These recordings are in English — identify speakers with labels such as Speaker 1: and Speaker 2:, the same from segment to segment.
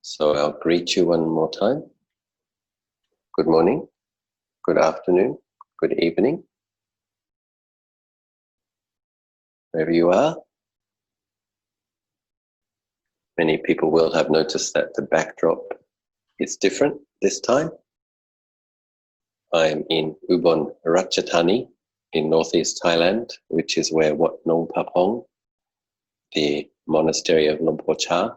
Speaker 1: So I'll greet you one more time. Good morning, good afternoon, good evening, wherever you are. Many people will have noticed that the backdrop is different this time. I am in Ubon Ratchathani in northeast Thailand, which is where Wat Nong Papong, the monastery of Lumpur Cha,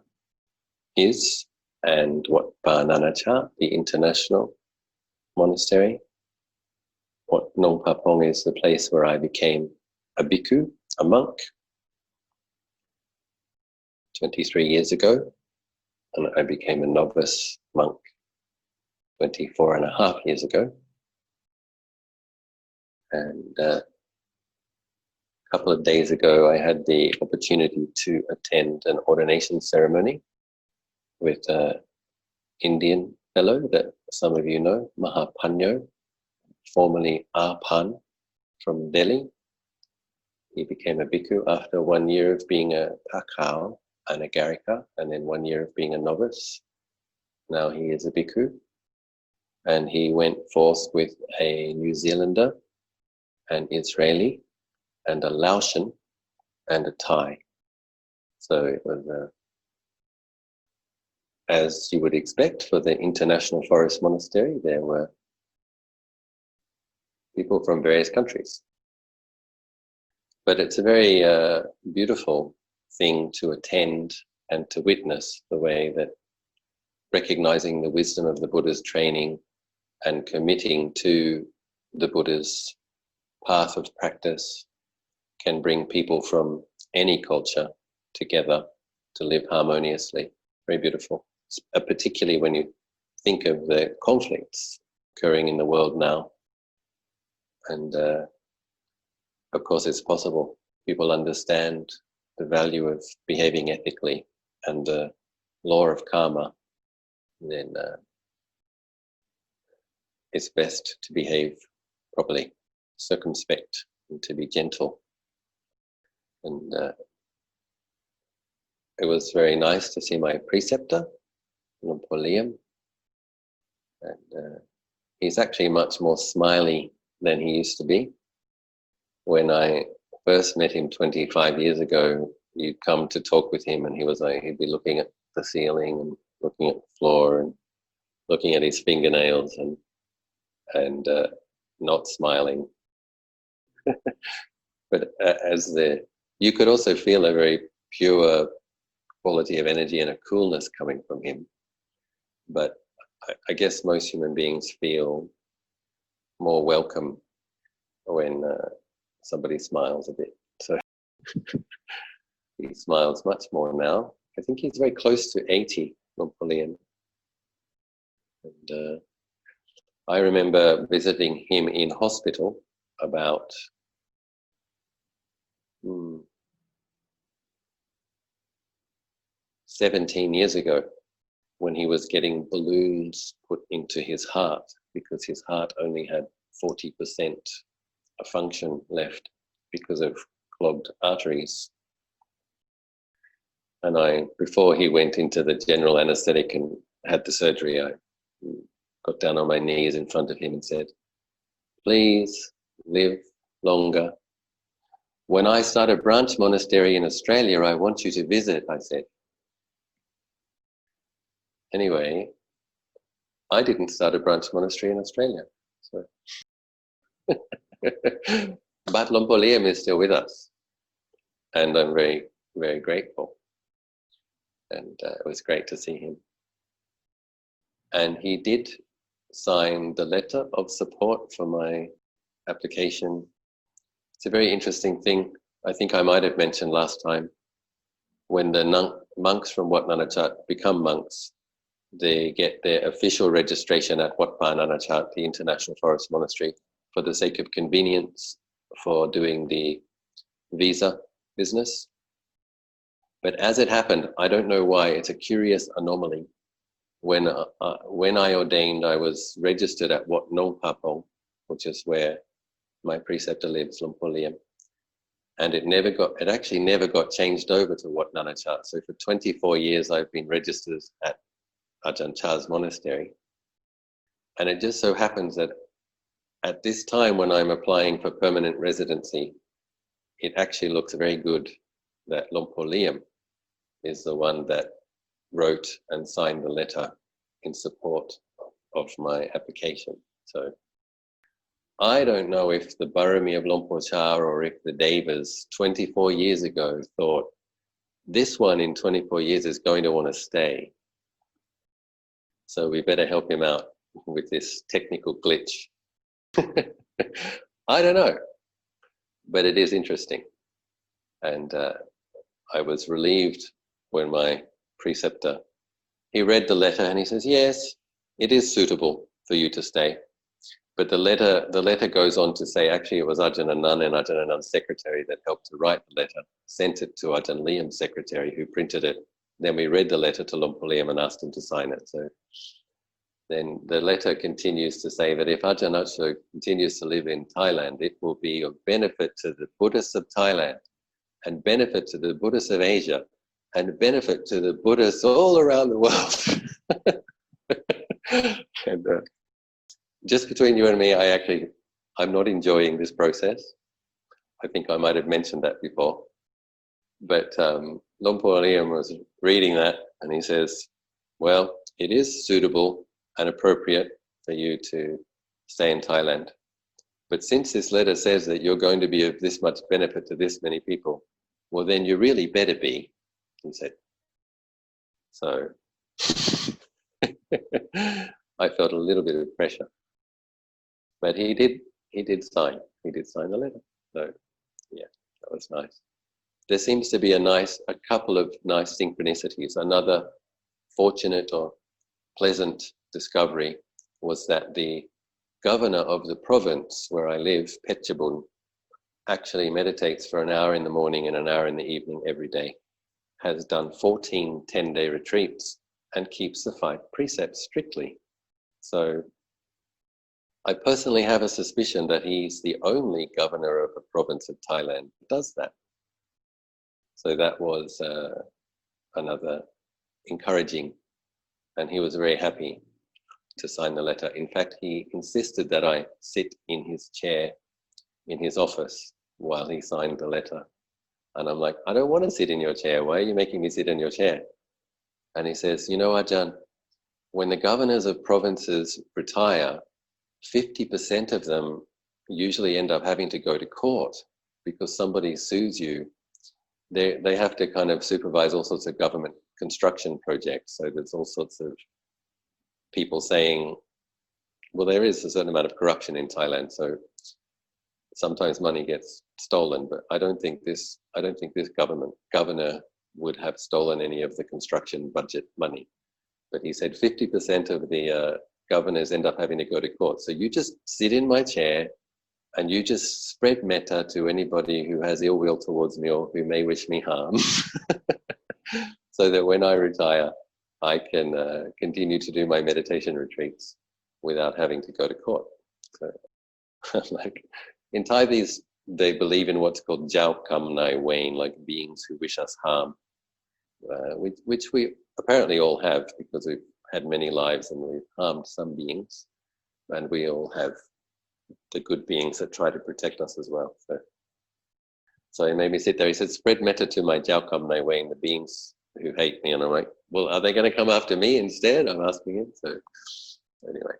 Speaker 1: is, and Wat Pa Nanacha, the international monastery. Wat Nong Papong is the place where I became a bhikkhu, a monk, 23 years ago, and I became a novice monk 24 and a half years ago. And a couple of days ago, I had the opportunity to attend an ordination ceremony with an Indian fellow that some of you know, Mahapanyo, formerly Arpan from Delhi. He became a bhikkhu after 1 year of being a pakao and a garika, and then 1 year of being a novice. Now he is a bhikkhu, and he went forth with a New Zealander, an Israeli, and a Laotian, and a Thai. So it was, as you would expect for the International Forest Monastery, there were people from various countries. But it's a very beautiful thing to attend and to witness, the way that recognizing the wisdom of the Buddha's training and committing to the Buddha's path of practice can bring people from any culture together to live harmoniously. Very beautiful, particularly when you think of the conflicts occurring in the world now. And of course it's possible. People understand the value of behaving ethically and the law of karma, then it's best to behave properly, circumspect, and to be gentle. And it was very nice to see my preceptor, Lumpur Liam, and he's actually much more smiley than he used to be. When I first met him 25 years ago, you'd come to talk with him and he was like, he'd be looking at the ceiling and looking at the floor and looking at his fingernails and not smiling. But you could also feel a very pure quality of energy and a coolness coming from him. But I guess most human beings feel more welcome when somebody smiles a bit. So he smiles much more now. I think he's very close to 80, Lumpur. And I remember visiting him in hospital about 17 years ago, when he was getting balloons put into his heart because his heart only had 40% of function left because of clogged arteries. And before he went into the general anesthetic and had the surgery, I got down on my knees in front of him and said, "Please live longer. When I start a branch monastery in Australia, I want you to visit," I said. Anyway, I didn't start a branch monastery in Australia. So. But Lumpur Liam is still with us. And I'm very, very grateful. And it was great to see him. And he did sign the letter of support for my application. It's a very interesting thing. I think I might have mentioned last time, when the monks from Wat Nanachat become monks, they get their official registration at Wat Pa Nanachat, the International Forest Monastery, for the sake of convenience for doing the visa business. But as it happened, I don't know why, it's a curious anomaly. When I ordained, I was registered at Wat Nong Papong, which is where my preceptor lives, Lumpur Liam. And it actually never got changed over to Wat Nanachat. So for 24 years, I've been registered at Ajahn Chah's monastery. And it just so happens that at this time when I'm applying for permanent residency, it actually looks very good that Lompo Liam is the one that wrote and signed the letter in support of my application. So I don't know if the Barami of Lompo Chah or if the Devas 24 years ago thought, this one in 24 years is going to want to stay. So we better help him out with this technical glitch. I don't know, but it is interesting. And I was relieved when my preceptor, he read the letter and he says, yes, it is suitable for you to stay. But the letter goes on to say, actually it was Ajahn Anan and Ajahn Anan's secretary that helped to write the letter, sent it to Ajahn Liam's secretary who printed it. Then we read the letter to Lompo Liam and asked him to sign it. So then the letter continues to say that if Ajahn Acho continues to live in Thailand, it will be of benefit to the Buddhists of Thailand and benefit to the Buddhists of Asia and benefit to the Buddhists all around the world. And just between you and me, I'm not enjoying this process. I think I might have mentioned that before. But Lompo Liam was reading that and he says, well, it is suitable and appropriate for you to stay in Thailand. But since this letter says that you're going to be of this much benefit to this many people, well, then you really better be, he said. So I felt a little bit of pressure. But he did sign the letter. So yeah, that was nice. There seems to be a couple of nice synchronicities. Another fortunate or pleasant discovery was that the governor of the province where I live, Phetchabun, actually meditates for an hour in the morning and an hour in the evening every day, has done 14 10-day retreats and keeps the 5 precepts strictly. So I personally have a suspicion that he's the only governor of a province of Thailand who does that. So that was another encouraging, and he was very happy to sign the letter. In fact, he insisted that I sit in his chair in his office while he signed the letter. And I'm like, I don't want to sit in your chair. Why are you making me sit in your chair? And he says, you know, Ajahn, when the governors of provinces retire, 50% of them usually end up having to go to court because somebody sues you. They have to kind of supervise all sorts of government construction projects. So there's all sorts of people saying, well, there is a certain amount of corruption in Thailand, so sometimes money gets stolen, but I don't think this governor would have stolen any of the construction budget money. But he said 50% of the governors end up having to go to court. So you just sit in my chair and you just spread metta to anybody who has ill will towards me or who may wish me harm, so that when I retire, I can continue to do my meditation retreats without having to go to court. So, like in Thai, they believe in what's called Jiao Kam Nai Wane, like beings who wish us harm, which we apparently all have because we've had many lives and we've harmed some beings, and we all have the good beings that try to protect us as well. So he made me sit there. He said, spread metta to my Jiao Kam Nai Wane, the beings who hate me. And I'm like, well, are they going to come after me instead? I'm asking him. So anyway,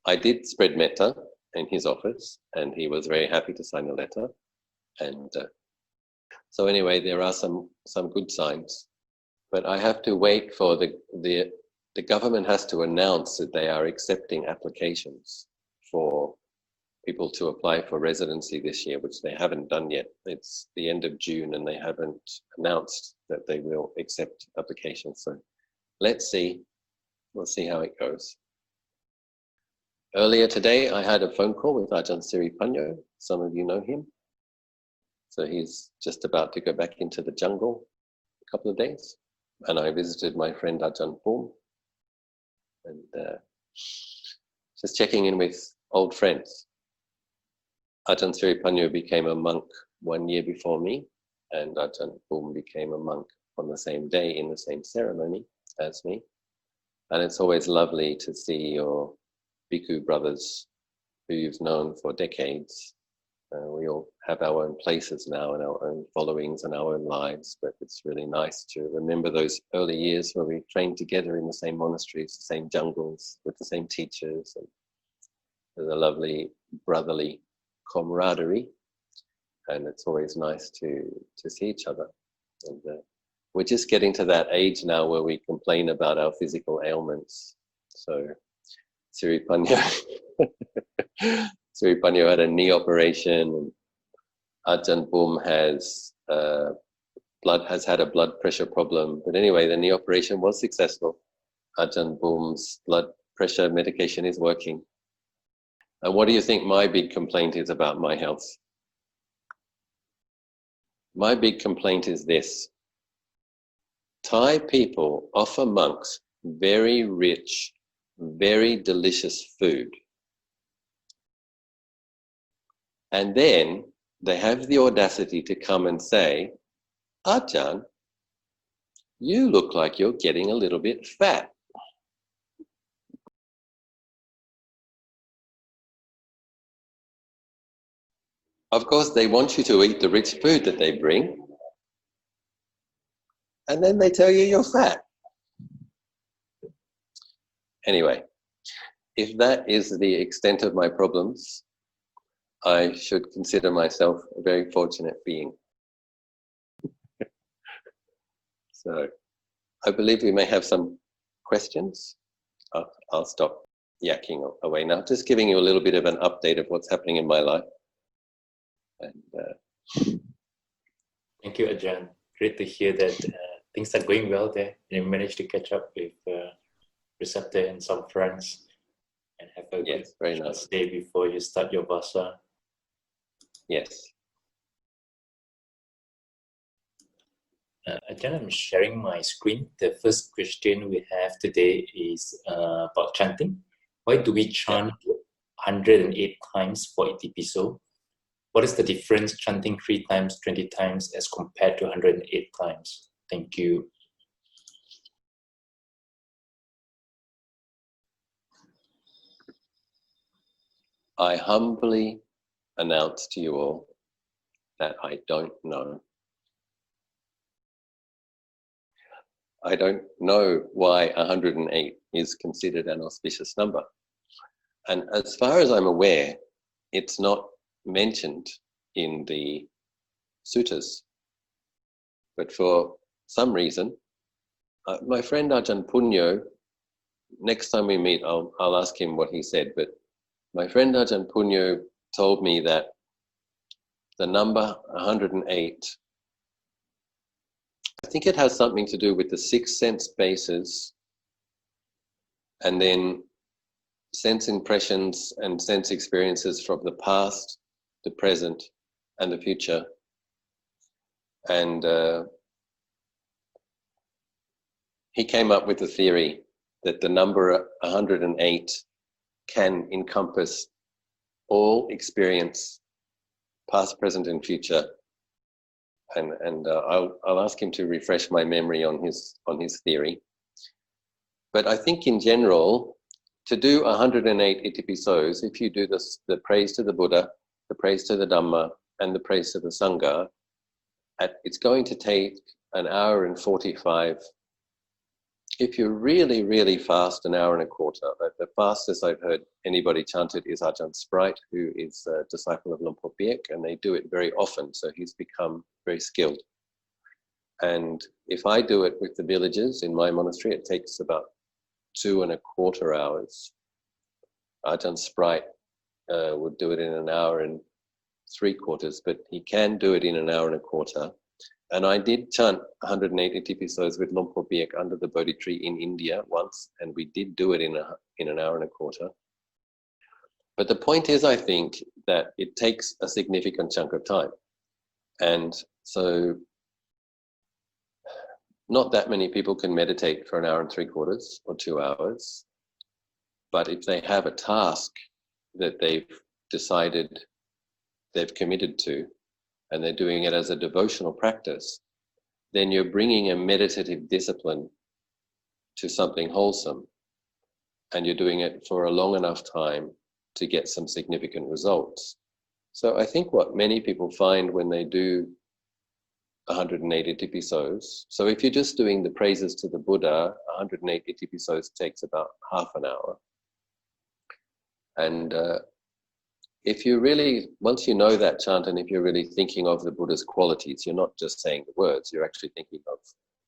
Speaker 1: I did spread metta in his office and he was very happy to sign the letter. And so anyway, there are some good signs, but I have to wait for the government has to announce that they are accepting applications for people to apply for residency this year, which they haven't done yet. It's the end of June and they haven't announced that they will accept applications. So let's see. We'll see how it goes. Earlier today, I had a phone call with Ajahn Siripanyo. Some of you know him. So he's just about to go back into the jungle a couple of days. And I visited my friend Ajahn Pum. And just checking in with old friends. Ajahn Siripanyo became a monk 1 year before me, and Ajahn Pum became a monk on the same day in the same ceremony as me. And it's always lovely to see your bhikkhu brothers who you've known for decades. We all have our own places now and our own followings and our own lives, but it's really nice to remember those early years where we trained together in the same monasteries, the same jungles, with the same teachers, and there's a lovely brotherly camaraderie, and it's always nice to see each other. And we're just getting to that age now where we complain about our physical ailments. So Siripanyo Siripanyo had a knee operation, and Ajahn Boom has had a blood pressure problem. But anyway, the knee operation was successful. Ajahn Boom's blood pressure medication is working. And what do you think my big complaint is about my health? My big complaint is this. Thai people offer monks very rich, very delicious food. And then they have the audacity to come and say, Ajahn, you look like you're getting a little bit fat. Of course, they want you to eat the rich food that they bring, and then they tell you you're fat. Anyway, if that is the extent of my problems, I should consider myself a very fortunate being. So, I believe we may have some questions. I'll stop yakking away now, just giving you a little bit of an update of what's happening in my life. And,
Speaker 2: Thank you, Ajahn. Great to hear that things are going well there, and you managed to catch up with Receptor and some friends, and have a good
Speaker 1: very nice
Speaker 2: day before you start your vasa.
Speaker 1: Yes.
Speaker 2: Ajahn, I'm sharing my screen. The first question we have today is about chanting. Why do we chant 108 times for Itipiso? What is the difference chanting 3 times, 20 times as compared to 108 times? Thank you.
Speaker 1: I humbly announce to you all that I don't know. I don't know why 108 is considered an auspicious number. And as far as I'm aware, it's not mentioned in the suttas. But for some reason, my friend Ajahn Punyo, next time we meet, I'll ask him what he said, but my friend Ajahn Punyo told me that the number 108, I think it has something to do with the 6 sense bases, and then sense impressions and sense experiences from the past, the present, and the future. And he came up with the theory that the number 108 can encompass all experience, past, present, and future. And I'll ask him to refresh my memory on his theory. But I think in general, to do 108 Itipisos, if you do the praise to the Buddha, the praise to the Dhamma, and the praise to the Sangha, it's going to take 1 hour and 45. If you're really, really fast, 1 hour and a quarter. The fastest I've heard anybody chant it is Ajahn Sprite, who is a disciple of Luang Por Biek, and they do it very often, so he's become very skilled. And if I do it with the villagers in my monastery, it takes about 2.25 hours. Ajahn Sprite would do it in 1 hour and 3/4, but he can do it in 1 hour and a quarter. And I did chant 108 Itipisos with Luang Por Biek under the Bodhi tree in India once, and we did do it in 1 hour and a quarter. But the point is, I think, that it takes a significant chunk of time. And so not that many people can meditate for 1 hour and 3/4 or 2 hours. But if they have a task that they've decided they've committed to, and they're doing it as a devotional practice, then you're bringing a meditative discipline to something wholesome. and you're doing it for a long enough time to get some significant results. So I think what many people find when they do 108 Itipisos, so if you're just doing the praises to the Buddha, 108 Itipisos takes about half an hour. And if you really, once you know that chant, and if you're really thinking of the Buddha's qualities, you're not just saying the words, you're actually thinking of,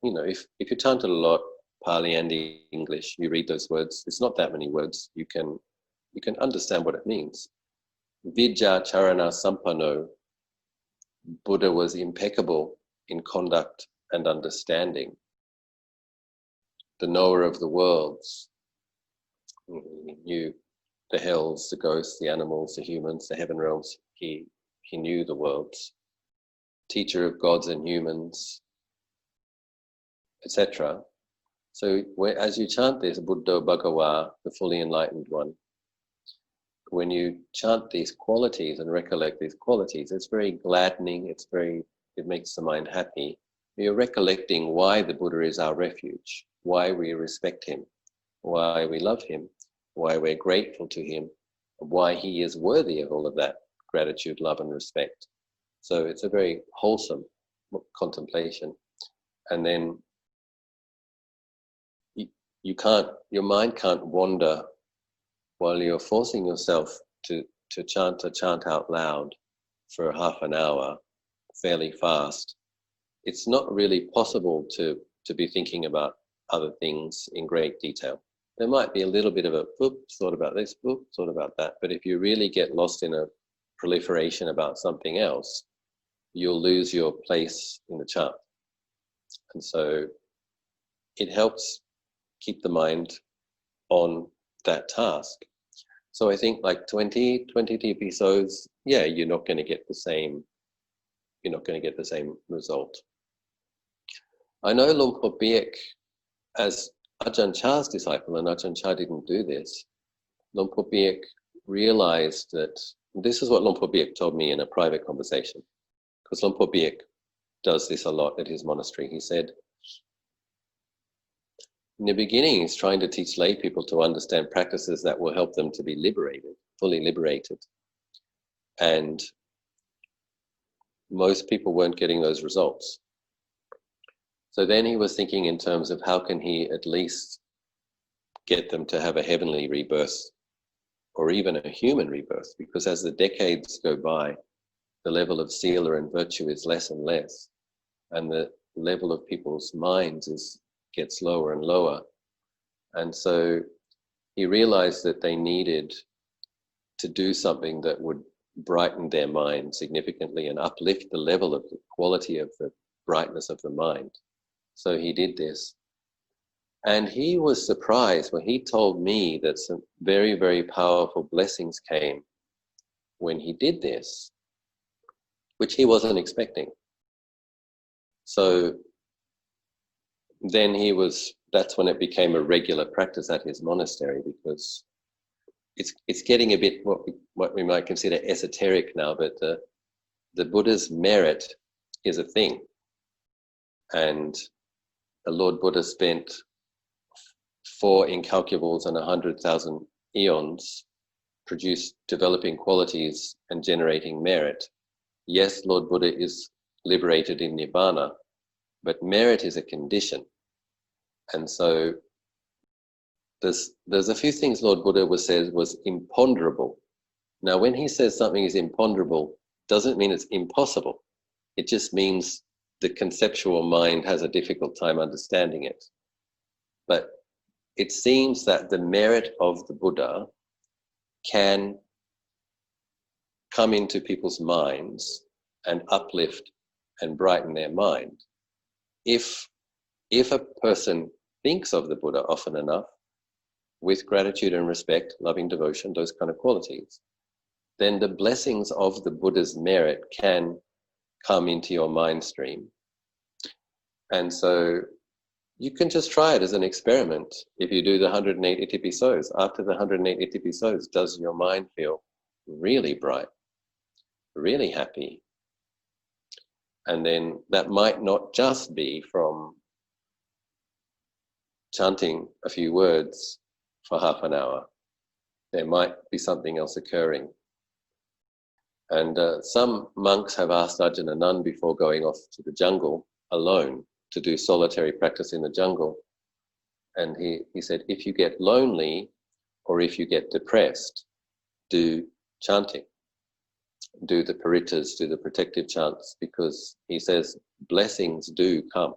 Speaker 1: if you chant a lot, Pali and English, you read those words, it's not that many words, you can understand what it means. Vidya Charana Sampanno, Buddha was impeccable in conduct and understanding. The knower of the worlds, he knew the hells, the ghosts, the animals, the humans, the heaven realms, he knew the worlds. Teacher of gods and humans, etc. So as you chant this, Buddha Bhagava, the fully enlightened one, when you chant these qualities and recollect these qualities, it's very gladdening, it makes the mind happy. You're recollecting why the Buddha is our refuge, why we respect him, why we love him, why we're grateful to him, why he is worthy of all of that gratitude, love, and respect. So it's a very wholesome contemplation. And then your mind can't wander while you're forcing yourself to chant a chant out loud for half an hour fairly fast. It's not really possible to be thinking about other things in great detail. There might be a little bit of a thought about this, thought about that, but if you really get lost in a proliferation about something else, you'll lose your place in the chant. And so it helps keep the mind on that task. So I think like 20 episodes, you're not going to get the same result. I know Luang Por Biek, as Ajahn Chah's disciple, and Ajahn Chah didn't do this, Luang Por Biek realized that, this is what Luang Por Biek told me in a private conversation, because Luang Por Biek does this a lot at his monastery. He said, in the beginning, he's trying to teach lay people to understand practices that will help them to be liberated, fully liberated. And most people weren't getting those results. So then he was thinking in terms of how can he at least get them to have a heavenly rebirth or even a human rebirth, because as the decades go by, the level of sila and virtue is less and less, and the level of people's minds gets lower and lower. And so he realized that they needed to do something that would brighten their mind significantly and uplift the level of the quality of the brightness of the mind. So he did this. And he was surprised when he told me that some very, very powerful blessings came when he did this, which he wasn't expecting. So then that's when it became a regular practice at his monastery, because it's getting a bit what we might consider esoteric now, but the Buddha's merit is a thing. And the Lord Buddha spent 4 incalculables and 100,000 eons developing qualities and generating merit. Yes, Lord Buddha is liberated in Nibbana, but merit is a condition. And so there's a few things Lord Buddha says was imponderable. Now, when he says something is imponderable, doesn't mean it's impossible. It just means the conceptual mind has a difficult time understanding it. But it seems that the merit of the Buddha can come into people's minds and uplift and brighten their mind. If a person thinks of the Buddha often enough, with gratitude and respect, loving devotion, those kind of qualities, then the blessings of the Buddha's merit can come into your mind stream. And so you can just try it as an experiment. If you do the 108 Itipisos, after the 108 Itipisos, does your mind feel really bright, really happy? And then that might not just be from chanting a few words for half an hour, there might be something else occurring. And some monks have asked Ajahn a nun before going off to the jungle alone to do solitary practice in the jungle. And he said, if you get lonely or if you get depressed, do chanting. Do the parittas, do the protective chants, because he says blessings do come.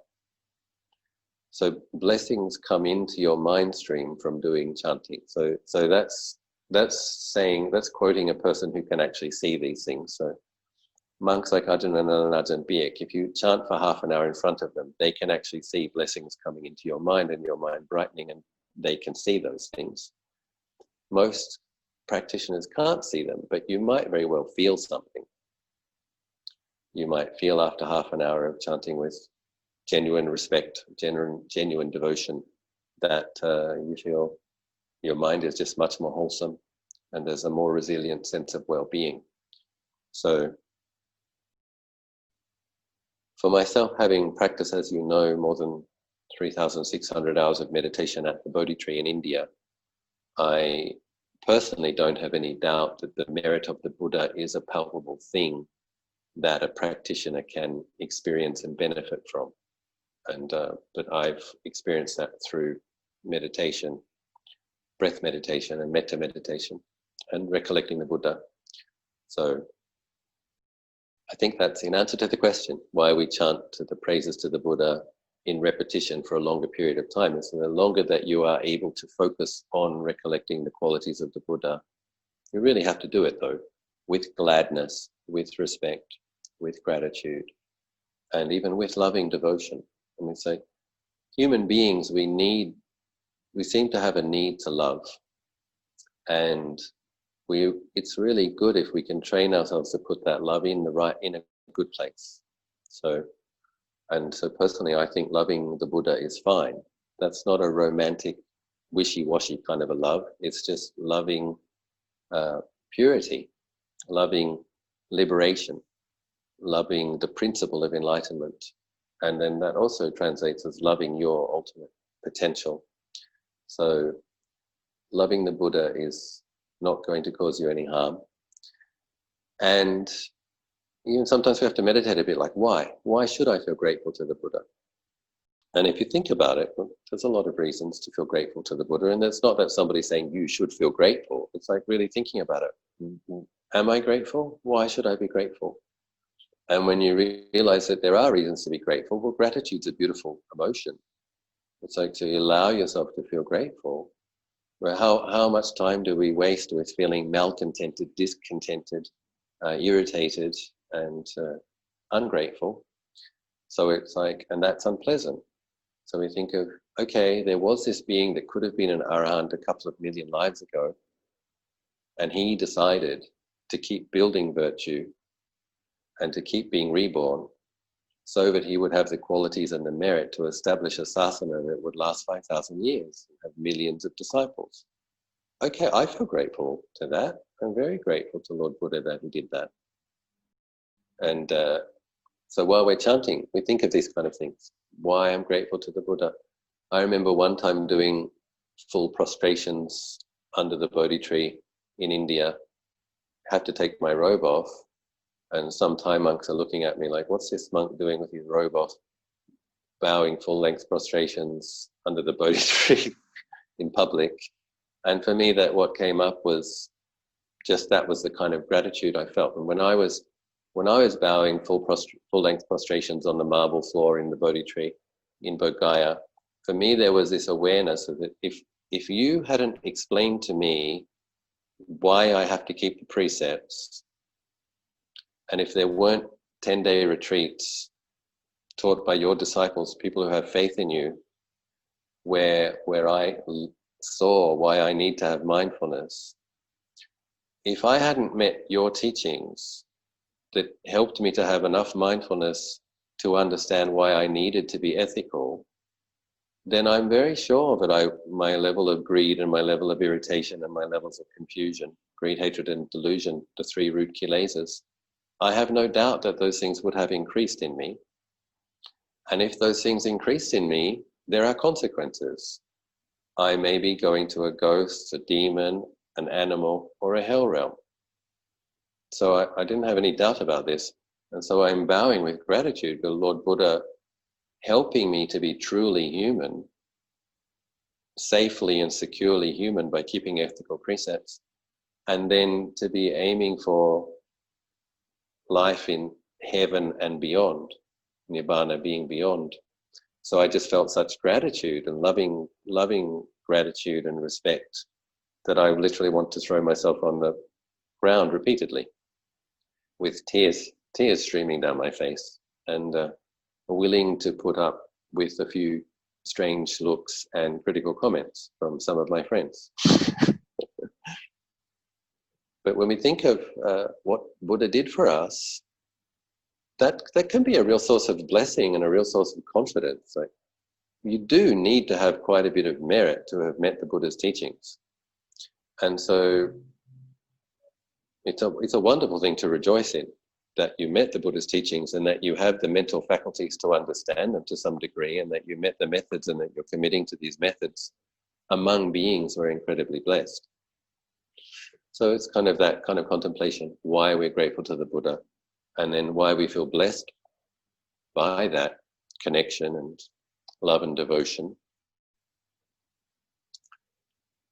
Speaker 1: So blessings come into your mind stream from doing chanting. So that's quoting a person who can actually see these things. So monks like Ajahn and Ajahn Biek, if you chant for half an hour in front of them, they can actually see blessings coming into your mind and your mind brightening, and they can see those things. Most practitioners can't see them, but you might very well feel something. You might feel after half an hour of chanting with genuine respect, genuine devotion, that you feel your mind is just much more wholesome and there's a more resilient sense of well-being. So for myself, having practiced, as you know, more than 3,600 hours of meditation at the Bodhi tree in India, I personally don't have any doubt that the merit of the Buddha is a palpable thing that a practitioner can experience and benefit from. And but I've experienced that through meditation, breath meditation and metta meditation, and recollecting the Buddha. So I think that's in answer to the question, why we chant the praises to the Buddha in repetition for a longer period of time. And so the longer that you are able to focus on recollecting the qualities of the Buddha, you really have to do it though, with gladness, with respect, with gratitude, and even with loving devotion. I mean, so human beings, we seem to have a need to love. And it's really good if we can train ourselves to put that love in a good place. So personally, I think loving the Buddha is fine. That's not a romantic, wishy-washy kind of a love. It's just loving purity, loving liberation, loving the principle of enlightenment. And then that also translates as loving your ultimate potential. So loving the Buddha is not going to cause you any harm. And even sometimes we have to meditate a bit, like, why? Why should I feel grateful to the Buddha? And if you think about it, well, there's a lot of reasons to feel grateful to the Buddha. And it's not that somebody's saying you should feel grateful. It's like really thinking about it. Am I grateful? Why should I be grateful? And when you realize that there are reasons to be grateful, well, gratitude's a beautiful emotion. It's like to allow yourself to feel grateful. Well, how much time do we waste with feeling malcontented, discontented, irritated, and ungrateful? So it's like, and that's unpleasant. So we think of, okay, there was this being that could have been an arahant a couple of million lives ago, and he decided to keep building virtue and to keep being reborn so that he would have the qualities and the merit to establish a sasana that would last 5,000 years and have millions of disciples. Okay, I feel grateful to that. I'm very grateful to Lord Buddha that he did that. And so while we're chanting, we think of these kind of things. Why I'm grateful to the Buddha. I remember one time doing full prostrations under the Bodhi tree in India. I had to take my robe off, and some Thai monks are looking at me like, what's this monk doing with his robe off, bowing full-length prostrations under the Bodhi tree in public? And for me, that what came up was just that was the kind of gratitude I felt. And when I was bowing full-length prostrations on the marble floor in the Bodhi tree in Bodh Gaya, for me there was this awareness of it. If you hadn't explained to me why I have to keep the precepts, and if there weren't 10-day retreats taught by your disciples, people who have faith in you, where I saw why I need to have mindfulness, if I hadn't met your teachings that helped me to have enough mindfulness to understand why I needed to be ethical, then I'm very sure that my level of greed and my level of irritation and my levels of confusion, greed, hatred, and delusion, the 3 root kilesas, I have no doubt that those things would have increased in me. And if those things increased in me, there are consequences. I may be going to a ghost, a demon, an animal, or a hell realm. So I didn't have any doubt about this. And so I'm bowing with gratitude to Lord Buddha helping me to be truly human, safely and securely human by keeping ethical precepts, and then to be aiming for life in heaven and beyond, Nibbana being beyond. So I just felt such gratitude and loving gratitude and respect that I literally want to throw myself on the ground repeatedly with tears streaming down my face, and willing to put up with a few strange looks and critical comments from some of my friends. But when we think of what Buddha did for us, that can be a real source of blessing and a real source of confidence. Like, you do need to have quite a bit of merit to have met the Buddha's teachings. And so it's a wonderful thing to rejoice in, that you met the Buddha's teachings and that you have the mental faculties to understand them to some degree, and that you met the methods and that you're committing to these methods among beings who are incredibly blessed. So it's kind of that kind of contemplation, why we're grateful to the Buddha, and then why we feel blessed by that connection and love and devotion.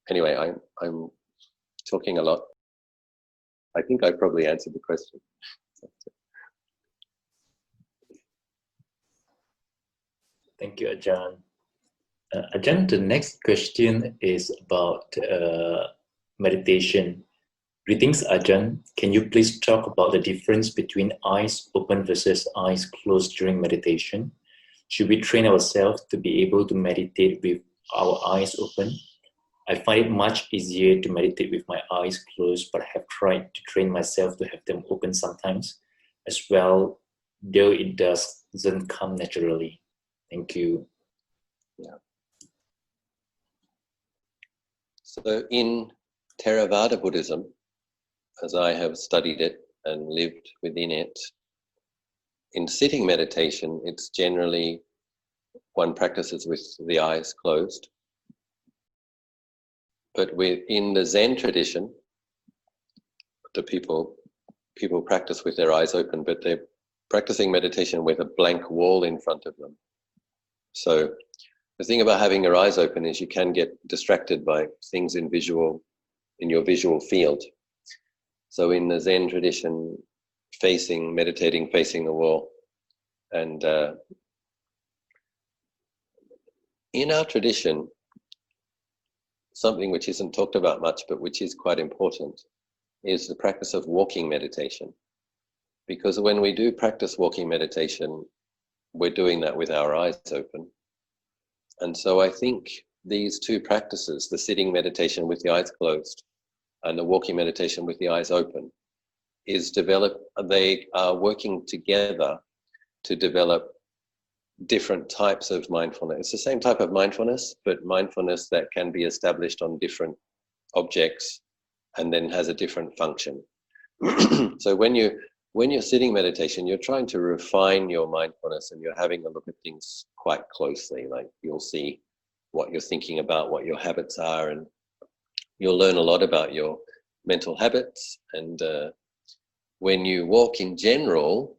Speaker 1: Anyway, I'm talking a lot. I think I probably answered the question.
Speaker 2: Thank you, Ajahn. Ajahn, the next question is about meditation. Greetings, Ajahn. Can you please talk about the difference between eyes open versus eyes closed during meditation? Should we train ourselves to be able to meditate with our eyes open? I find it much easier to meditate with my eyes closed, but I have tried to train myself to have them open sometimes as well, though it doesn't come naturally. Thank you.
Speaker 1: Yeah. So in Theravada Buddhism, as I have studied it and lived within it, in sitting meditation, it's generally one practices with the eyes closed. But in the Zen tradition, the people practice with their eyes open, but they're practicing meditation with a blank wall in front of them. So the thing about having your eyes open is you can get distracted by things in your visual field. So in the Zen tradition, meditating facing the wall. And in our tradition, something which isn't talked about much, but which is quite important, is the practice of walking meditation. Because when we do practice walking meditation, we're doing that with our eyes open. And so I think these two practices, the sitting meditation with the eyes closed and the walking meditation with the eyes open, they are working together to develop different types of mindfulness. It's the same type of mindfulness, but mindfulness that can be established on different objects and then has a different function. So when you're sitting meditation, you're trying to refine your mindfulness and you're having a look at things quite closely. Like, you'll see what you're thinking about, what your habits are, and you'll learn a lot about your mental habits. And when you walk in general,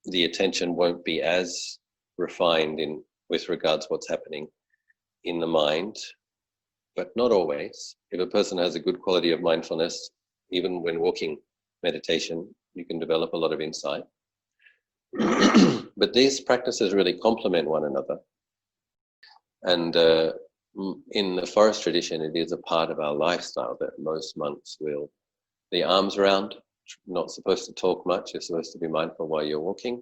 Speaker 1: the attention won't be as refined with regards to what's happening in the mind, but not always. If a person has a good quality of mindfulness, even when walking meditation, you can develop a lot of insight. But these practices really complement one another. And in the forest tradition, it is a part of our lifestyle that most monks will, the arms around, not supposed to talk much, you're supposed to be mindful while you're walking,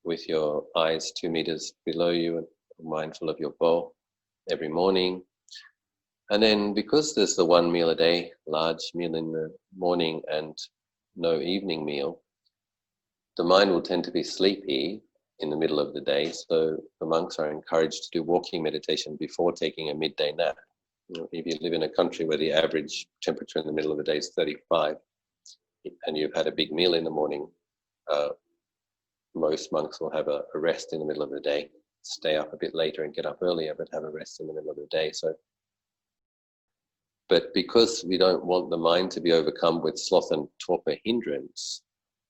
Speaker 1: with your eyes 2 meters below you and mindful of your bow every morning. And then, because there's the one meal a day, large meal in the morning and no evening meal, the mind will tend to be sleepy in the middle of the day. So the monks are encouraged to do walking meditation before taking a midday nap. If you live in a country where the average temperature in the middle of the day is 35, and you've had a big meal in the morning, most monks will have a rest in the middle of the day. stay up a bit later and get up earlier, but have a rest in the middle of the day. So, but because we don't want the mind to be overcome with sloth and torpor hindrance,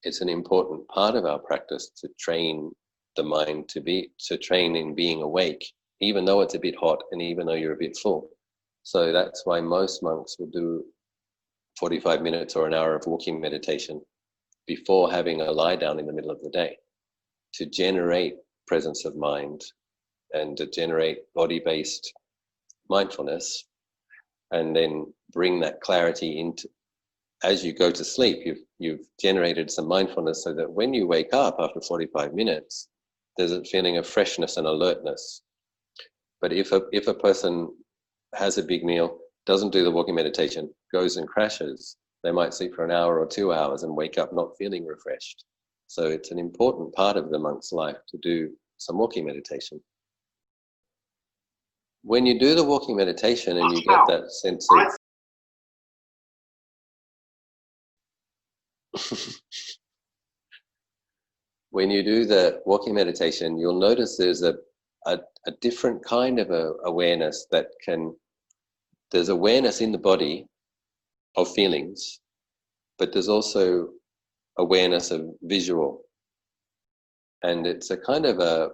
Speaker 1: it's an important part of our practice to train the mind to train in being awake, even though it's a bit hot and even though you're a bit full. So that's why most monks will do 45 minutes or an hour of walking meditation before having a lie down in the middle of the day, to generate presence of mind and to generate body-based mindfulness, and then bring that clarity into, as you go to sleep, you've generated some mindfulness so that when you wake up after 45 minutes, there's a feeling of freshness and alertness. But if a person has a big meal, doesn't do the walking meditation, goes and crashes, they might sleep for an hour or 2 hours and wake up not feeling refreshed. So it's an important part of the monk's life to do some walking meditation. When you do the walking meditation and you get that sense of when you do the walking meditation, you'll notice there's a different kind of awareness there's awareness in the body of feelings, but there's also awareness of visual. And it's a kind of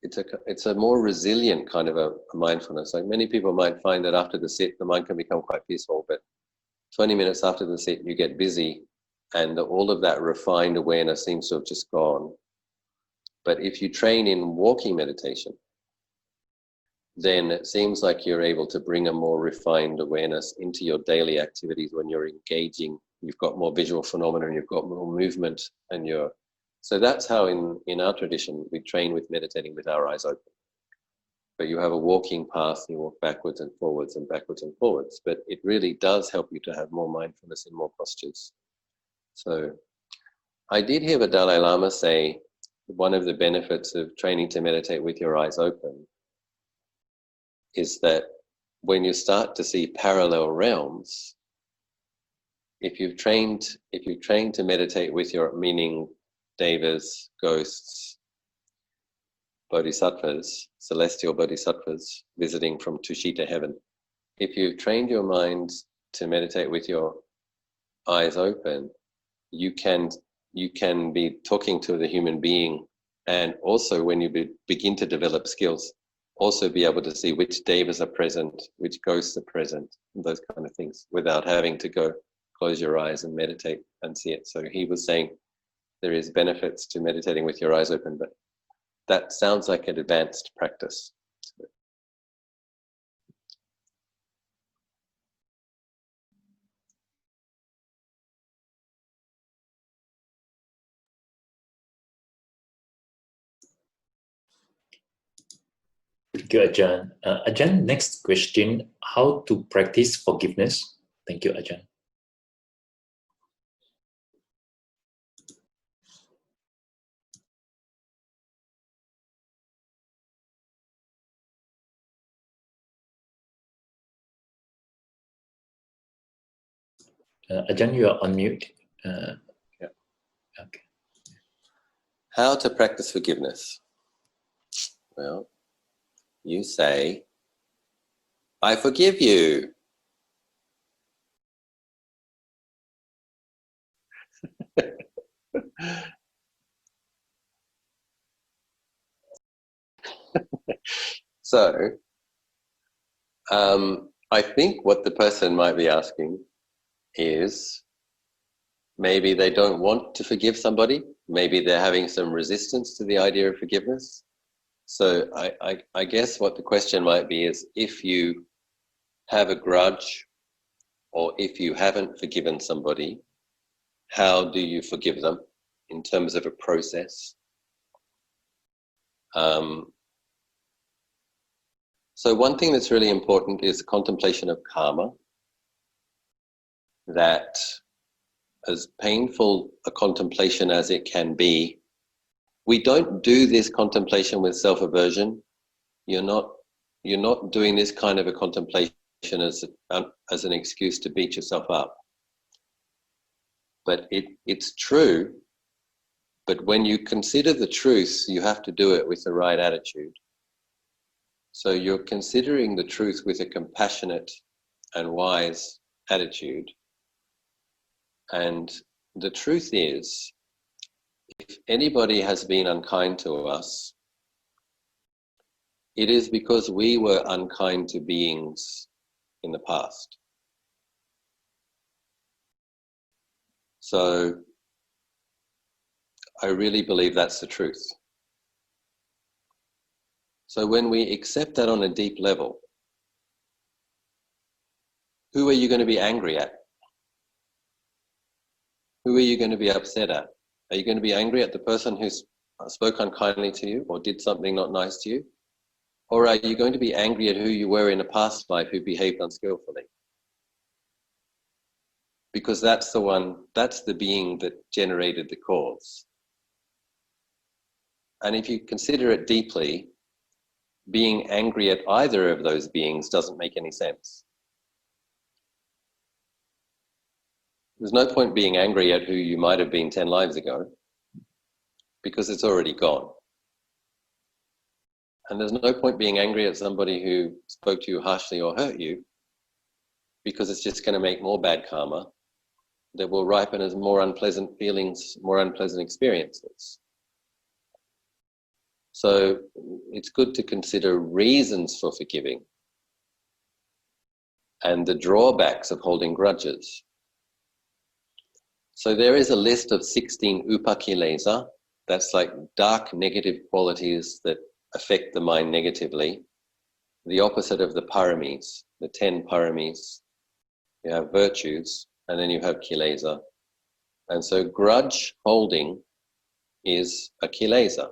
Speaker 1: it's a more resilient kind of a mindfulness. Like many people might find that after the sit, the mind can become quite peaceful, but 20 minutes after the sit, you get busy and all of that refined awareness seems to have just gone. But if you train in walking meditation, then it seems like you're able to bring a more refined awareness into your daily activities when you're engaging. You've got more visual phenomena and you've got more movement, and so that's how in our tradition we train with meditating with our eyes open. But you have a walking path, you walk backwards and forwards and backwards and forwards, but it really does help you to have more mindfulness in more postures. So I did hear the Dalai Lama say one of the benefits of training to meditate with your eyes open is that when you start to see parallel realms, if you've trained to meditate with your, meaning devas, ghosts, bodhisattvas, celestial bodhisattvas visiting from Tushita heaven, if you've trained your mind to meditate with your eyes open, you can be talking to the human being, and also when you begin to develop skills, also be able to see which devas are present, which ghosts are present, those kind of things, without having to go close your eyes and meditate and see it. So he was saying there is benefits to meditating with your eyes open, but that sounds like an advanced practice.
Speaker 2: Thank you, Ajahn. Ajahn, next question, how to practice forgiveness? Thank you, Ajahn. Ajahn, you are on mute.
Speaker 1: Yeah.
Speaker 2: Okay.
Speaker 1: How to practice forgiveness? Well, you say, I forgive you. So, I think what the person might be asking is maybe they don't want to forgive somebody. Maybe they're having some resistance to the idea of forgiveness. So I guess what the question might be is, if you have a grudge or if you haven't forgiven somebody, how do you forgive them in terms of a process? So one thing that's really important is contemplation of karma, that as painful a contemplation as it can be, we don't do this contemplation with self-aversion. You're not doing this kind of a contemplation as an excuse to beat yourself up. But it's true But when you consider the truth, you have to do it with the right attitude. So you're considering the truth with a compassionate and wise attitude. And the truth is, if anybody has been unkind to us, it is because we were unkind to beings in the past. So I really believe that's the truth. So when we accept that on a deep level, who are you going to be angry at? Who are you going to be upset at? Are you going to be angry at the person who spoke unkindly to you or did something not nice to you? Or are you going to be angry at who you were in a past life who behaved unskillfully? Because that's the being that generated the cause. And if you consider it deeply, being angry at either of those beings doesn't make any sense. There's no point being angry at who you might have been 10 lives ago, because it's already gone. And there's no point being angry at somebody who spoke to you harshly or hurt you, because it's just going to make more bad karma that will ripen as more unpleasant feelings, more unpleasant experiences. So it's good to consider reasons for forgiving and the drawbacks of holding grudges. So there is a list of 16 upakilesa, that's like dark negative qualities that affect the mind negatively, the opposite of the paramis, the 10 paramis. You have virtues, and then you have kilesa. And so grudge holding is a kilesa.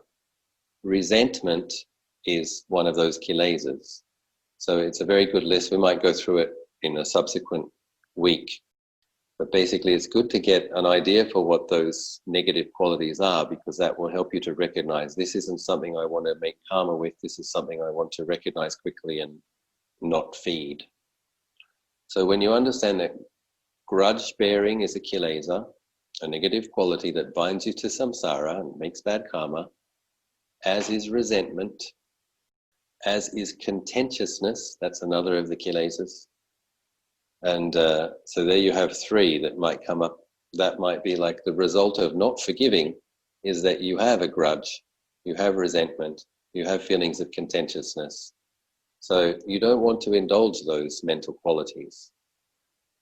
Speaker 1: Resentment is one of those kilesas. So it's a very good list. We might go through it in a subsequent week. But basically, it's good to get an idea for what those negative qualities are, because that will help you to recognize this isn't something I want to make karma with. This is something I want to recognize quickly and not feed. So when you understand that grudge bearing is a kilesa, a negative quality that binds you to samsara and makes bad karma, as is resentment, as is contentiousness, that's another of the kilesas. And so there you have 3 that might come up. That might be like the result of not forgiving is that you have a grudge, you have resentment, you have feelings of contentiousness. So you don't want to indulge those mental qualities.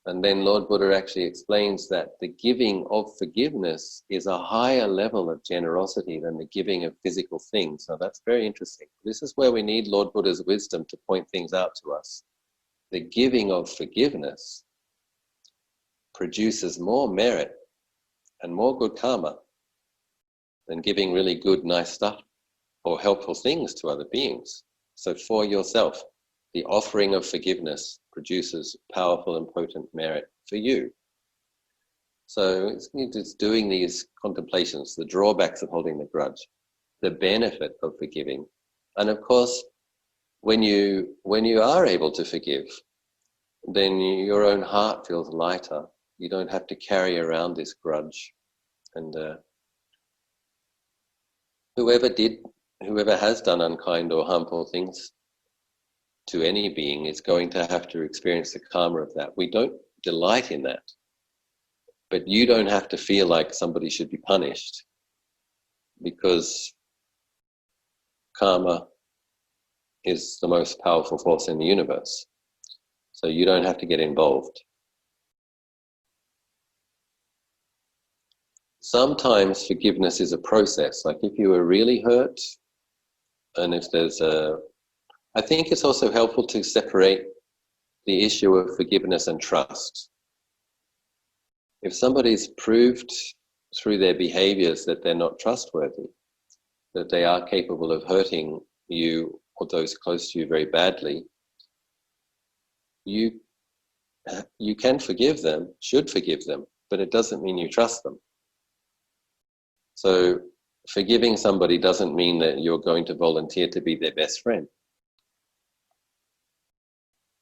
Speaker 1: And then Lord Buddha actually explains that the giving of forgiveness is a higher level of generosity than the giving of physical things. So that's very interesting. This is where we need Lord Buddha's wisdom to point things out to us. The giving of forgiveness produces more merit and more good karma than giving really good, nice stuff or helpful things to other beings. So for yourself, the offering of forgiveness produces powerful and potent merit for you. So it's doing these contemplations, the drawbacks of holding the grudge, the benefit of forgiving. And of course, when you are able to forgive, then your own heart feels lighter. You don't have to carry around this grudge. And whoever has done unkind or harmful things to any being is going to have to experience the karma of that. We don't delight in that. But you don't have to feel like somebody should be punished, because karma is the most powerful force in the universe. So you don't have to get involved. Sometimes forgiveness is a process. Like if you were really hurt, and if there's I think it's also helpful to separate the issue of forgiveness and trust. If somebody's proved through their behaviors that they're not trustworthy, that they are capable of hurting you or those close to you very badly, you can forgive them, should forgive them, but it doesn't mean you trust them. So forgiving somebody doesn't mean that you're going to volunteer to be their best friend.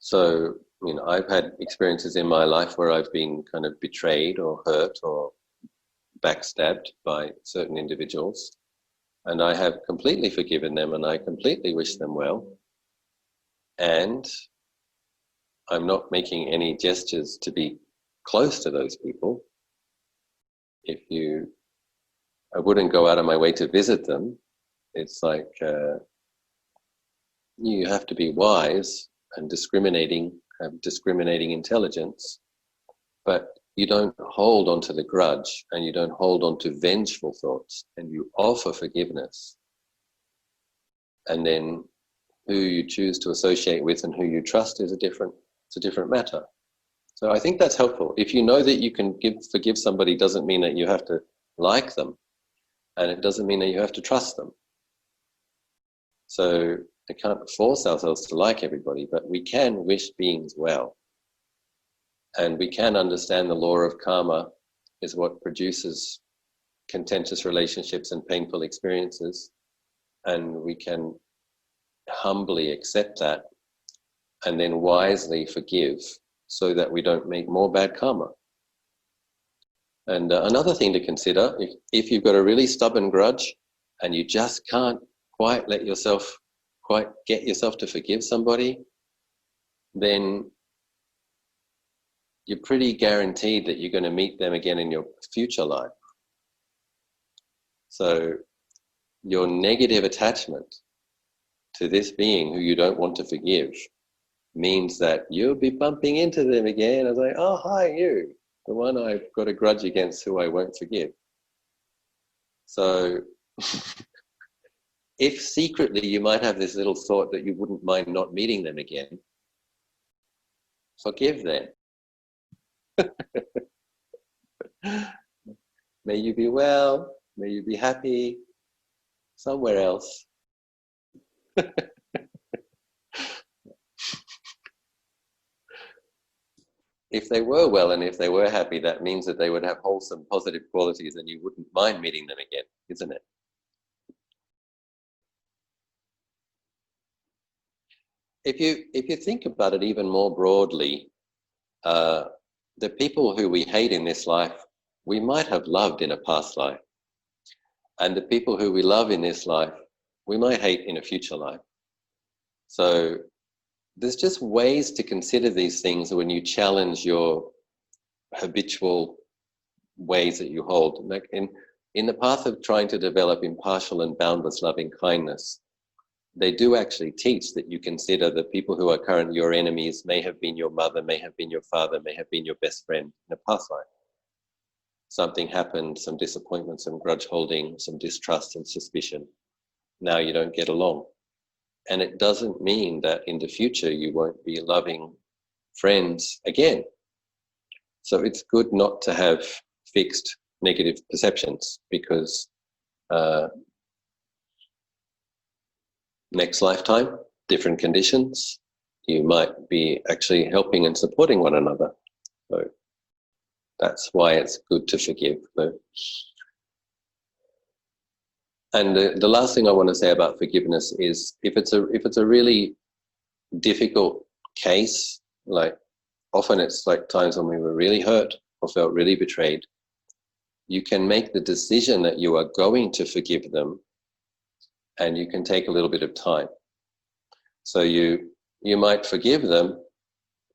Speaker 1: So, I've had experiences in my life where I've been kind of betrayed or hurt or backstabbed by certain individuals, and I have completely forgiven them and I completely wish them well, and I'm not making any gestures to be close to those people. I wouldn't go out of my way to visit them. It's like you have to be wise and have discriminating intelligence, but you don't hold on to the grudge and you don't hold on to vengeful thoughts, and you offer forgiveness. And then who you choose to associate with and who you trust is a different matter. So I think that's helpful. If you know that you can forgive somebody, doesn't mean that you have to like them, and it doesn't mean that you have to trust them. So I can't force ourselves to like everybody, but we can wish beings well. And we can understand the law of karma is what produces contentious relationships and painful experiences. And we can humbly accept that and then wisely forgive so that we don't make more bad karma. And another thing to consider, if you've got a really stubborn grudge and you just can't quite get yourself to forgive somebody, then you're pretty guaranteed that you're going to meet them again in your future life. So your negative attachment to this being who you don't want to forgive means that you'll be bumping into them again as like, oh, hi, you, the one I've got a grudge against who I won't forgive. So if secretly you might have this little thought that you wouldn't mind not meeting them again, forgive them. May you be well, may you be happy somewhere else. If they were well and if they were happy, that means that they would have wholesome, positive qualities and you wouldn't mind meeting them again, isn't it? If you think about it even more broadly, the people who we hate in this life, we might have loved in a past life. And the people who we love in this life, we might hate in a future life. So there's just ways to consider these things when you challenge your habitual ways that you hold. Like in the path of trying to develop impartial and boundless loving kindness, they do actually teach that you consider the people who are currently your enemies may have been your mother, may have been your father, may have been your best friend in a past life. Something happened, some disappointment, some grudge holding, some distrust and suspicion. Now you don't get along. And it doesn't mean that in the future you won't be loving friends again. So it's good not to have fixed negative perceptions, because next lifetime, different conditions, you might be actually helping and supporting one another. So that's why it's good to forgive. And the last thing I want to say about forgiveness is if it's a really difficult case, like often it's like times when we were really hurt or felt really betrayed, you can make the decision that you are going to forgive them, and you can take a little bit of time. So you might forgive them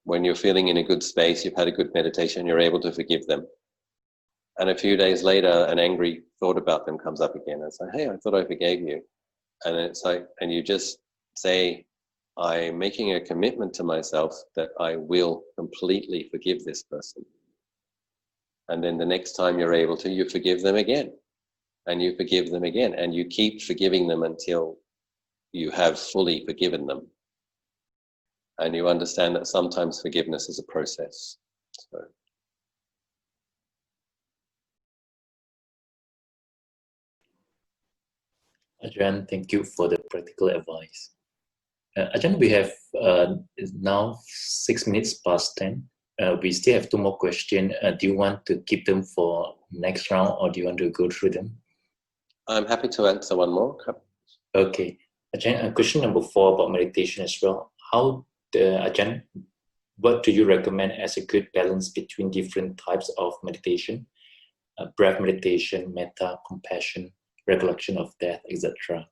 Speaker 1: when you're feeling in a good space, you've had a good meditation, you're able to forgive them. And a few days later, an angry thought about them comes up again. It's like, hey, I thought I forgave you. And it's like, and you just say, I'm making a commitment to myself that I will completely forgive this person. And then the next time you're able to, you forgive them again. And you forgive them again. And you keep forgiving them until you have fully forgiven them. And you understand that sometimes forgiveness is a process. So.
Speaker 2: Ajahn, thank you for the practical advice. Ajahn, we have now 6 minutes past 10. We still have 2 more questions. Do you want to keep them for next round, or do you want to go through them?
Speaker 1: I'm happy to answer one more.
Speaker 2: Okay. Ajahn, question number 4 about meditation as well. Ajahn, what do you recommend as a good balance between different types of meditation? breath meditation, metta, compassion, recollection of death, etc.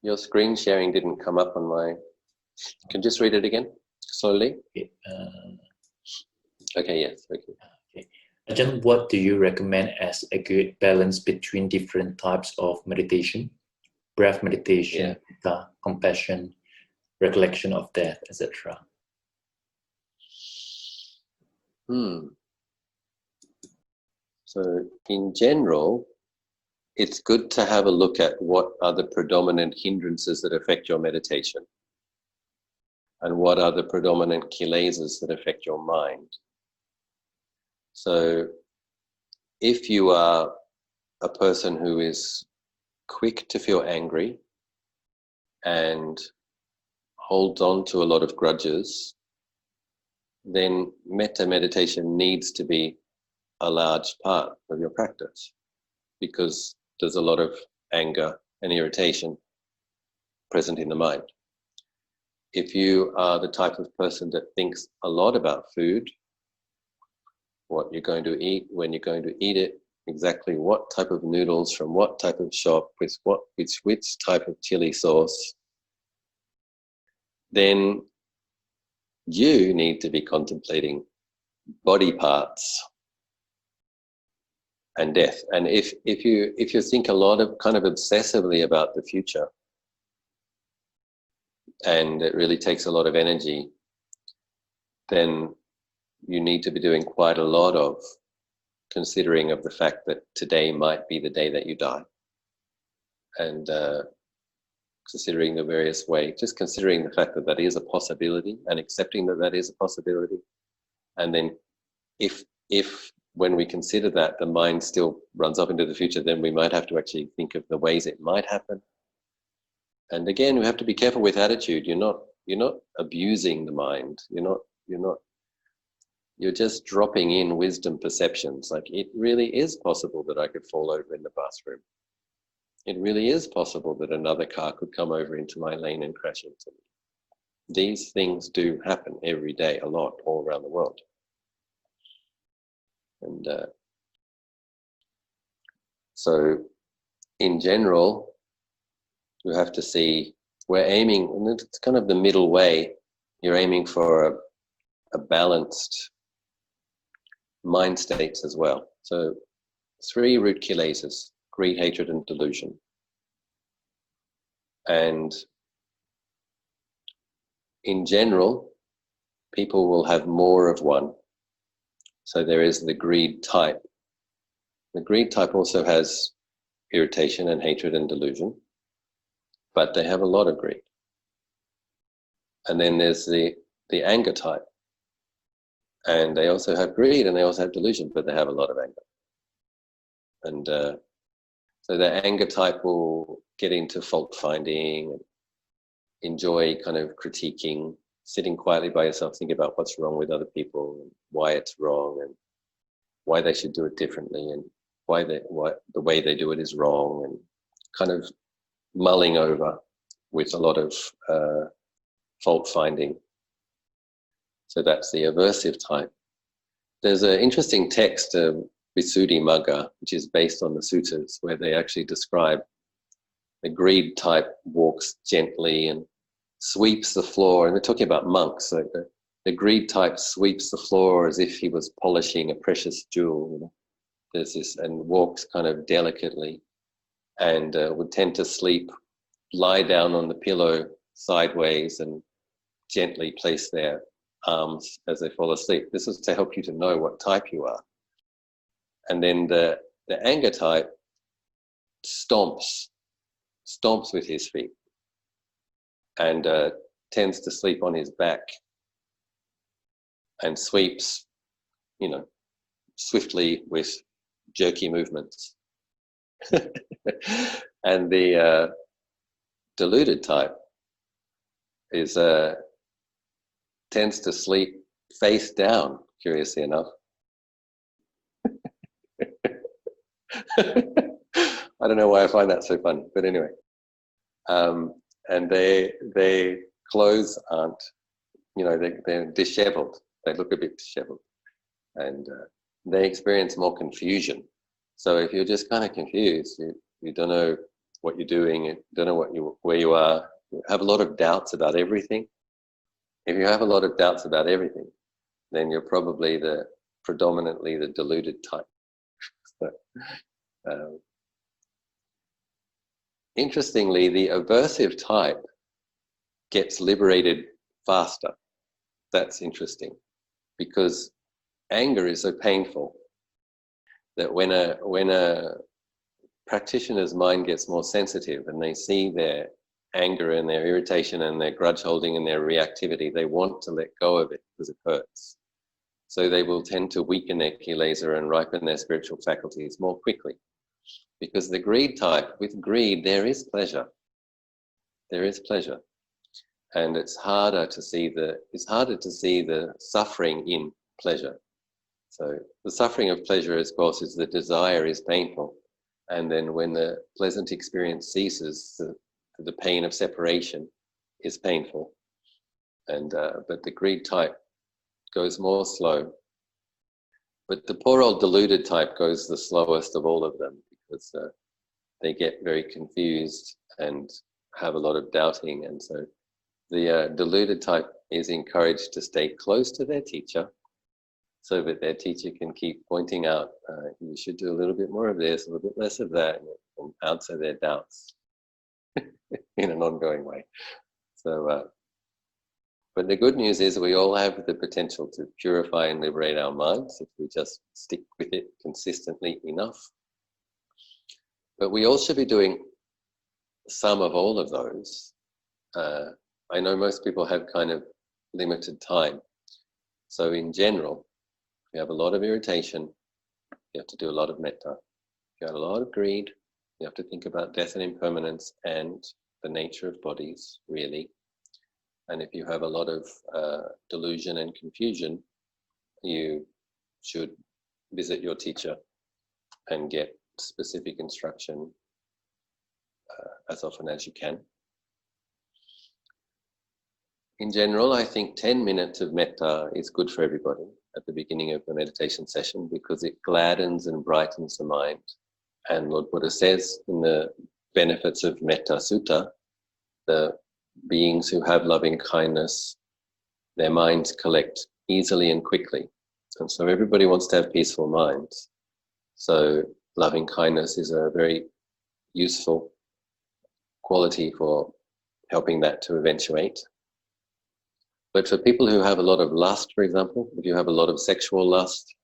Speaker 1: Your screen sharing didn't come up on my... Can you just read it again, slowly? Okay, yes, okay.
Speaker 2: Ajahn, what do you recommend as a good balance between different types of meditation? Breath meditation, metta, compassion, recollection of death, etc.
Speaker 1: So in general, it's good to have a look at what are the predominant hindrances that affect your meditation and what are the predominant kilesas that affect your mind. So if you are a person who is quick to feel angry and holds on to a lot of grudges, then metta meditation needs to be a large part of your practice, because there's a lot of anger and irritation present in the mind. If you are the type of person that thinks a lot about food, what you're going to eat, when you're going to eat it, exactly what type of noodles from what type of shop, with which type of chili sauce, then you need to be contemplating body parts and death. And if you think a lot of kind of obsessively about the future, and it really takes a lot of energy, then you need to be doing quite a lot of considering of the fact that today might be the day that you die, and considering the various ways, just considering the fact that that is a possibility and accepting that that is a possibility. And then if when we consider that the mind still runs up into the future, then we might have to actually think of the ways it might happen. And again, we have to be careful with attitude. You're not abusing the mind. You're just dropping in wisdom perceptions. Like, it really is possible that I could fall over in the bathroom. It really is possible that another car could come over into my lane and crash into me. These things do happen every day, a lot, all around the world. And so in general, you have to see, we're aiming, and it's kind of the middle way, you're aiming for a balanced mind states as well. So 3 root kilesas: greed, hatred, and delusion. And in general, people will have more of one. So there is the greed type. The greed type also has irritation and hatred and delusion, but they have a lot of greed. And then there's the anger type. And they also have greed and they also have delusion, but they have a lot of anger. And so the anger type will get into fault finding, and enjoy kind of critiquing, sitting quietly by yourself, thinking about what's wrong with other people and why it's wrong and why they should do it differently and why the way they do it is wrong, and kind of mulling over with a lot of fault finding. So that's the aversive type. There's an interesting text, Visuddhimagga, which is based on the suttas, where they actually describe the greed type walks gently and sweeps the floor. And they're talking about monks. So the greed type sweeps the floor as if he was polishing a precious jewel. There's this, and walks kind of delicately, and would tend to lie down on the pillow sideways and gently place their arms as they fall asleep. This is to help you to know what type you are. And then the anger type stomps with his feet and tends to sleep on his back and sweeps, swiftly with jerky movements. And the deluded type is tends to sleep face down, curiously enough. I don't know why I find that so funny, but anyway. And their clothes aren't they're disheveled. They look a bit disheveled, and they experience more confusion. So if you're just kind of confused, you don't know what you're doing, you don't know where you are, you have a lot of doubts about everything. If you have a lot of doubts about everything, then you're probably predominantly the deluded type. So, interestingly, the aversive type gets liberated faster. That's interesting, because anger is so painful that when a practitioner's mind gets more sensitive and they see their anger and their irritation and their grudge holding and their reactivity, they want to let go of it because it hurts. So they will tend to weaken their kilesa and ripen their spiritual faculties more quickly. Because the greed type, with greed, there is pleasure. There is pleasure. And it's harder to see the suffering in pleasure. So the suffering of pleasure, of course, is the desire is painful. And then when the pleasant experience ceases, the pain of separation is painful. And but the greed type goes more slow. But the poor old deluded type goes the slowest of all of them, because they get very confused and have a lot of doubting. And so the deluded type is encouraged to stay close to their teacher, so that their teacher can keep pointing out, you should do a little bit more of this, a little bit less of that, and answer their doubts in an ongoing way. So, but the good news is we all have the potential to purify and liberate our minds if we just stick with it consistently enough. But we all should be doing some of all of those. I know most people have kind of limited time. So in general, if you have a lot of irritation, you have to do a lot of metta. If you have a lot of greed, you have to think about death and impermanence and the nature of bodies, really. And if you have a lot of delusion and confusion, you should visit your teacher and get specific instruction as often as you can. In general, I think 10 minutes of metta is good for everybody at the beginning of the meditation session, because it gladdens and brightens the mind. And Lord Buddha says in the Benefits of Metta Sutta, the beings who have loving kindness, their minds collect easily and quickly. And so everybody wants to have peaceful minds. So loving kindness is a very useful quality for helping that to eventuate. But for people who have a lot of lust, for example, if you have a lot of sexual lust,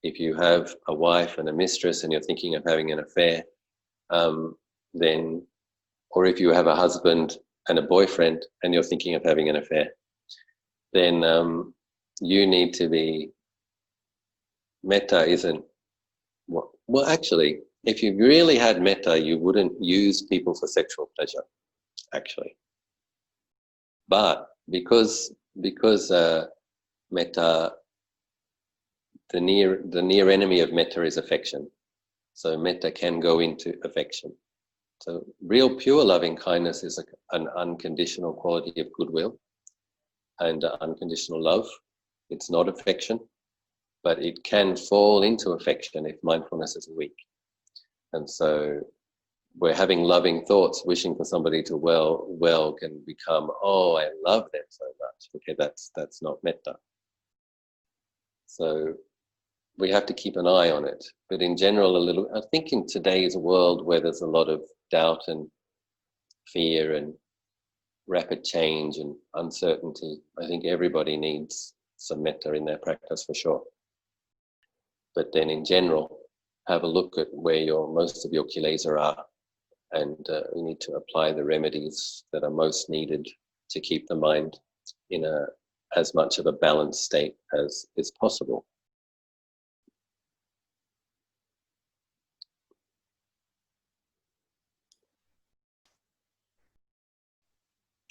Speaker 1: if you have a wife and a mistress and you're thinking of having an affair, then, or if you have a husband and a boyfriend and you're thinking of having an affair, then you need to be, metta isn't, well actually, if you really had metta, you wouldn't use people for sexual pleasure, actually. But because metta, the near enemy of metta is affection. So metta can go into affection. So real pure loving kindness is an unconditional quality of goodwill and unconditional love. It's not affection, but it can fall into affection if mindfulness is weak. And so we're having loving thoughts, wishing for somebody to well can become, oh, I love them so much. Okay, that's not metta. So we have to keep an eye on it. But in general, I think in today's world where there's a lot of doubt and fear and rapid change and uncertainty, I think everybody needs some metta in their practice for sure. But then in general, have a look at where most of your kilesa are, and we need to apply the remedies that are most needed to keep the mind in as much of a balanced state as is possible.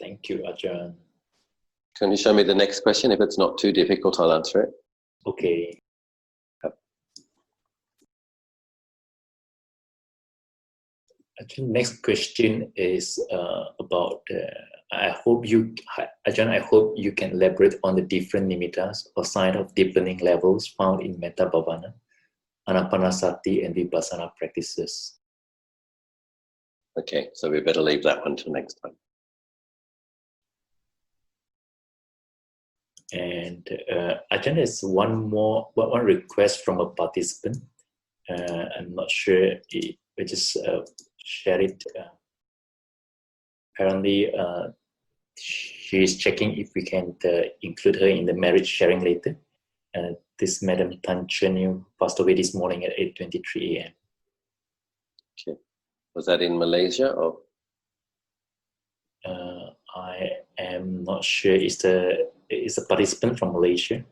Speaker 2: Thank you, Ajahn.
Speaker 1: Can you show me the next question? If it's not too difficult, I'll answer it.
Speaker 2: Okay. Actually, next question is about Ajahn, I hope you can elaborate on the different nimittas or sign of deepening levels found in metta bhavana, anapanasati, and vipassana practices.
Speaker 1: Okay, so we better leave that one till next time.
Speaker 2: And Ajahn, there's one request from a participant. I'm not sure if we just share it. Apparently, she's checking if we can include her in the marriage sharing later. This Madam Tan Chen Yu passed away this morning at 8:23 a.m.
Speaker 1: Okay, was that in Malaysia or?
Speaker 2: I am not sure. It's a participant from Malaysia.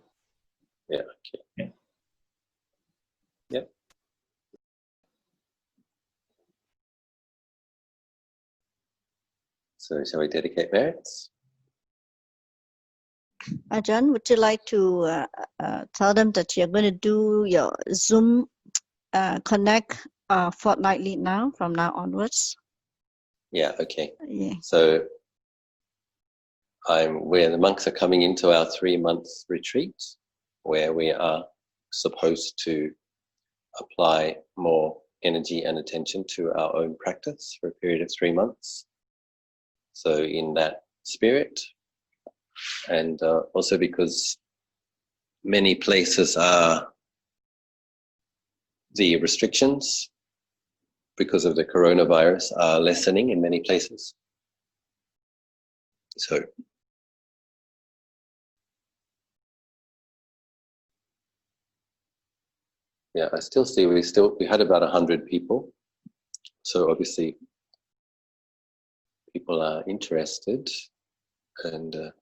Speaker 1: Yeah. Okay.
Speaker 2: Yeah.
Speaker 1: Yep. So shall we dedicate merits?
Speaker 3: Ajahn, would you like to tell them that you're going to do your Zoom Connect fortnightly now, from now onwards?
Speaker 1: Yeah, okay.
Speaker 3: Yeah.
Speaker 1: So where the monks are coming into our 3-month retreat, where we are supposed to apply more energy and attention to our own practice for a period of 3 months. So in that spirit, and also because many places the restrictions because of the coronavirus are lessening in many places. So yeah, I still see we had about 100 people. So obviously people are interested, and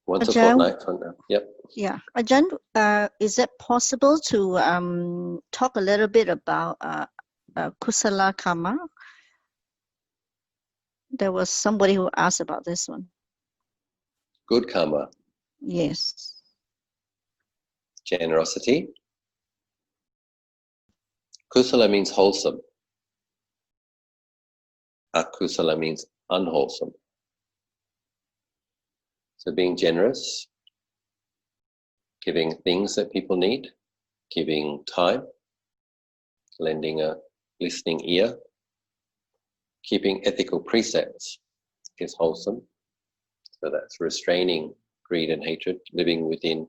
Speaker 1: once a fortnight from now. Yep.
Speaker 3: Yeah, Ajahn, is it possible to talk a little bit about kusala karma? There was somebody who asked about this one.
Speaker 1: Good karma.
Speaker 3: Yes.
Speaker 1: Generosity. Kusala means wholesome. Akusala means unwholesome. So being generous, giving things that people need, giving time, lending a listening ear, keeping ethical precepts is wholesome. So that's restraining greed and hatred, living within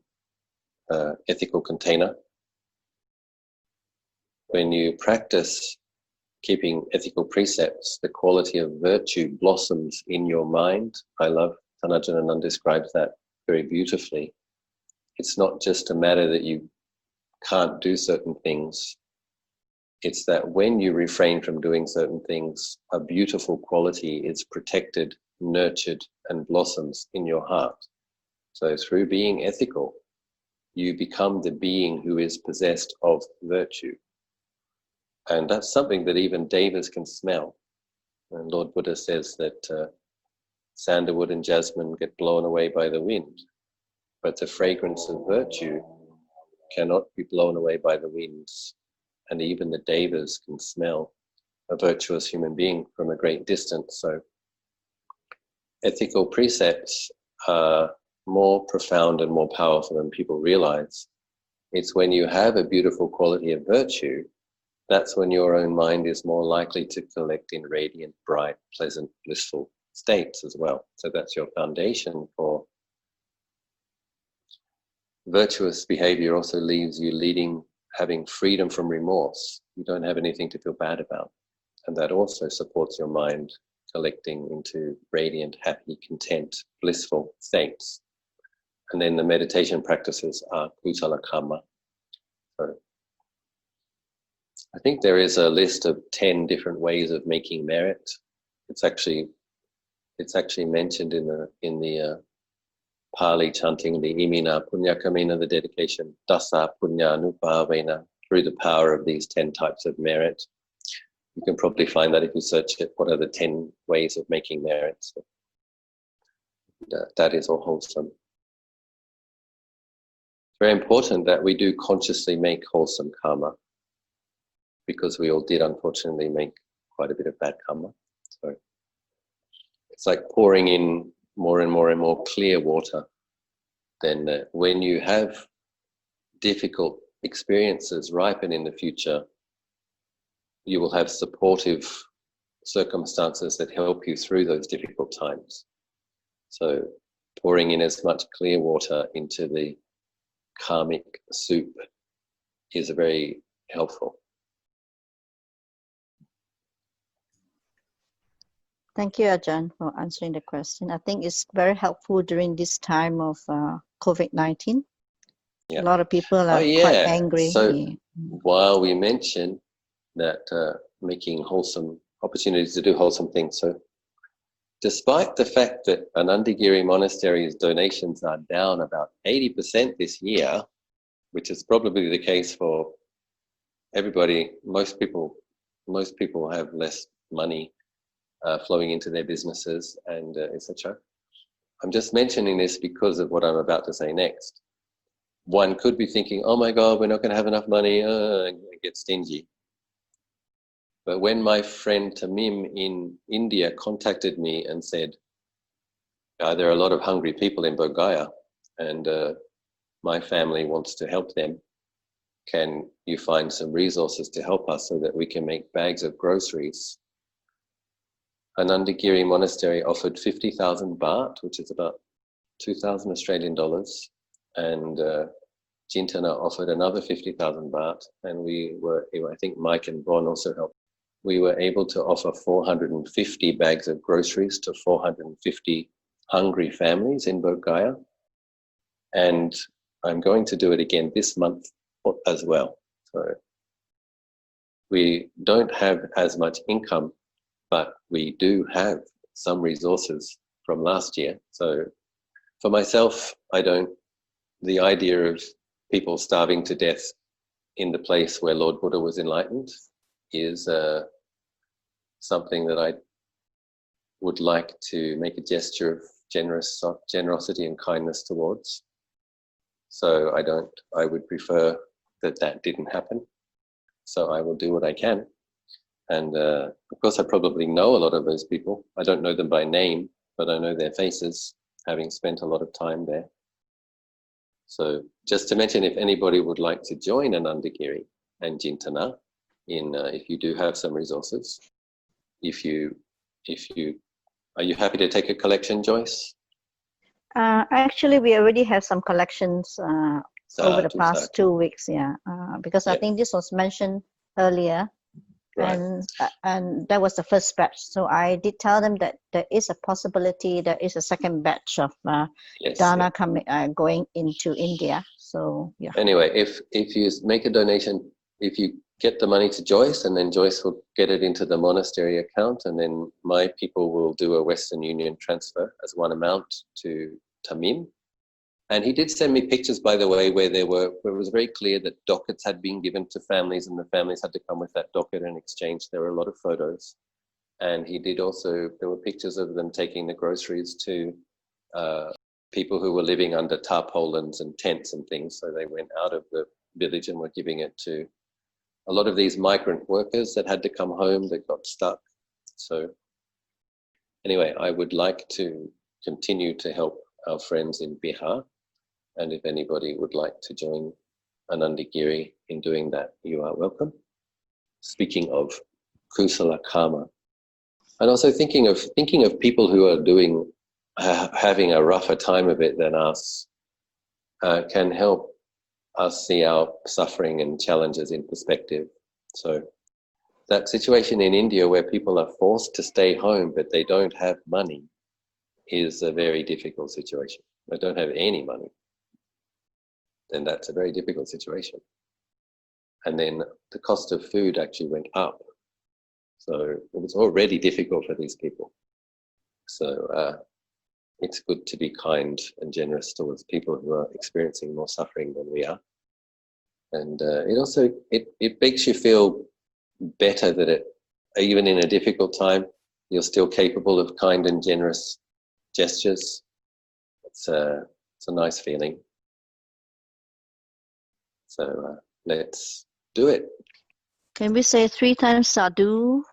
Speaker 1: an ethical container. When you practice keeping ethical precepts, the quality of virtue blossoms in your mind. I love Ajahn describes that very beautifully. It's not just a matter that you can't do certain things. It's that when you refrain from doing certain things, a beautiful quality is protected, nurtured, and blossoms in your heart. So through being ethical, you become the being who is possessed of virtue. And that's something that even devas can smell. And Lord Buddha says that sandalwood and jasmine get blown away by the wind, but the fragrance of virtue cannot be blown away by the winds. And even the devas can smell a virtuous human being from a great distance. So ethical precepts are more profound and more powerful than people realize. It's when you have a beautiful quality of virtue, that's when your own mind is more likely to collect in radiant, bright, pleasant, blissful states as well. So that's your foundation for virtuous behavior. Also leaves you having freedom from remorse. You don't have anything to feel bad about. And that also supports your mind collecting into radiant, happy, content, blissful states. And then the meditation practices are kusala karma. So I think there is a list of 10 different ways of making merit. It's actually mentioned in the Pali chanting, the imina punya kamena, the dedication, dasa punya nupavena, through the power of these 10 types of merit. You can probably find that if you search it, what are the 10 ways of making merit. So that is all wholesome. It's very important that we do consciously make wholesome karma, because we all did unfortunately make quite a bit of bad karma. So it's like pouring in more and more and more clear water. Then when you have difficult experiences ripen in the future, you will have supportive circumstances that help you through those difficult times. So pouring in as much clear water into the karmic soup is very helpful.
Speaker 3: Thank you, Ajahn, for answering the question. I think it's very helpful during this time of COVID-19.
Speaker 1: Yeah.
Speaker 3: A lot of people are quite angry.
Speaker 1: So while we mention that making wholesome opportunities to do wholesome things, so despite the fact that Anandagiri Monastery's donations are down about 80% this year, which is probably the case for everybody, most people have less money flowing into their businesses and etc. I'm just mentioning this because of what I'm about to say next. One could be thinking, oh my God, we're not going to have enough money, and get stingy. But when my friend Tamim in India contacted me and said, there are a lot of hungry people in Bodh Gaya, and my family wants to help them. Can you find some resources to help us so that we can make bags of groceries? Anandagiri Monastery offered 50,000 baht, which is about 2,000 Australian dollars, and Jintana offered another 50,000 baht, and we were, I think Mike and Bon also helped. We were able to offer 450 bags of groceries to 450 hungry families in Bodh Gaya, and I'm going to do it again this month as well. So we don't have as much income, but we do have some resources from last year. So for myself, the idea of people starving to death in the place where Lord Buddha was enlightened is something that I would like to make a gesture of generosity and kindness towards. So I would prefer that didn't happen. So I will do what I can. And of course, I probably know a lot of those people. I don't know them by name, but I know their faces, having spent a lot of time there. So just to mention, if anybody would like to join Anandagiri and Jintana, if you do have some resources, are you happy to take a collection, Joyce?
Speaker 3: Actually, we already have some collections over the past 2 weeks, because I think this was mentioned earlier, right. And that was the first batch. So I did tell them that there is a possibility there is a second batch of Dana coming going into India. So
Speaker 1: Anyway, if you make a donation, if you get the money to Joyce, and then Joyce will get it into the monastery account, and then my people will do a Western Union transfer as one amount to Tamim. And he did send me pictures, by the way, where it was very clear that dockets had been given to families, and the families had to come with that docket and exchange. There were a lot of photos. And he did also, there were pictures of them taking the groceries to people who were living under tarpaulins and tents and things. So they went out of the village and were giving it to a lot of these migrant workers that had to come home, that got stuck. So anyway, I would like to continue to help our friends in Bihar. And if anybody would like to join Anandagiri in doing that, you are welcome. Speaking of kusala karma, and also thinking of people who are having a rougher time of it than us, can help us see our suffering and challenges in perspective. So that situation in India where people are forced to stay home but they don't have money is a very difficult situation. They don't have any money. Then that's a very difficult situation. And then the cost of food actually went up. So it was already difficult for these people. So it's good to be kind and generous towards people who are experiencing more suffering than we are. And it also, it makes you feel better that even in a difficult time, you're still capable of kind and generous gestures. It's a nice feeling. So let's do it.
Speaker 3: Can we say 3 times sadhu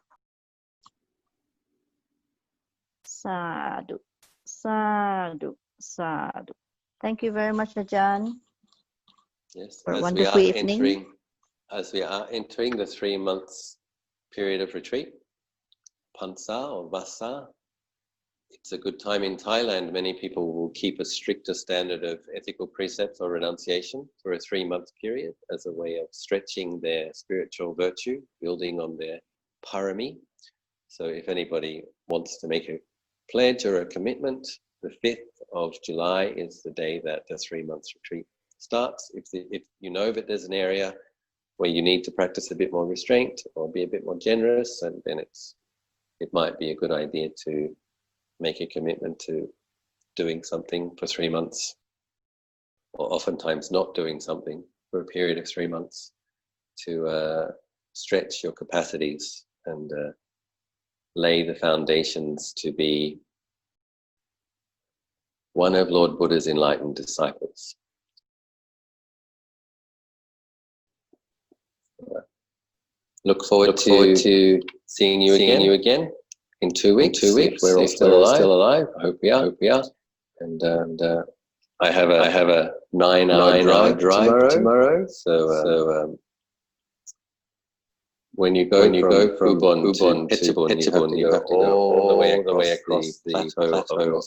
Speaker 3: Sadhu, sadhu, sadhu. Thank you very much, Ajahn.
Speaker 1: Yes,
Speaker 3: For a
Speaker 1: as
Speaker 3: wonderful evening.
Speaker 1: As we are entering the 3 months period of retreat, Pansa or Vasa, it's a good time in Thailand. Many people will keep a stricter standard of ethical precepts or renunciation for a 3-month period as a way of stretching their spiritual virtue, building on their parami. So if anybody wants to make a pledge or a commitment, the 5th of July is the day that the 3 months retreat starts. If you know that there's an area where you need to practice a bit more restraint or be a bit more generous, and then it might be a good idea to make a commitment to doing something for 3 months, or oftentimes not doing something for a period of 3 months to stretch your capacities and lay the foundations to be one of Lord Buddha's enlightened disciples. Look forward to seeing you again in 2 weeks. If we're all still alive. I hope we are. And I have a 9-hour drive tomorrow. So when you go from Ubon to Itipiso, you have to go all the way across the plateau of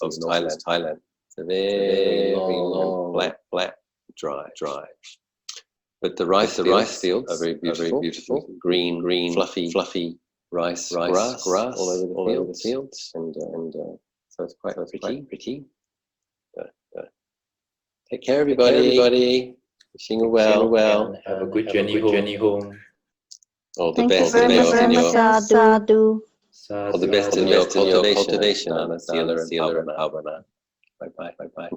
Speaker 1: Thailand. It's a very long, flat drive. But the rice fields are very beautiful. Green, fluffy rice grass all over the fields, and so it's quite pretty. Take care, everybody. Wishing you well.
Speaker 2: Have a good journey home.
Speaker 1: All the
Speaker 3: Thank
Speaker 1: best
Speaker 3: you very
Speaker 1: in your
Speaker 3: Sadhu.
Speaker 1: all the best in your cultivation. Sila and Bhavana. Bye.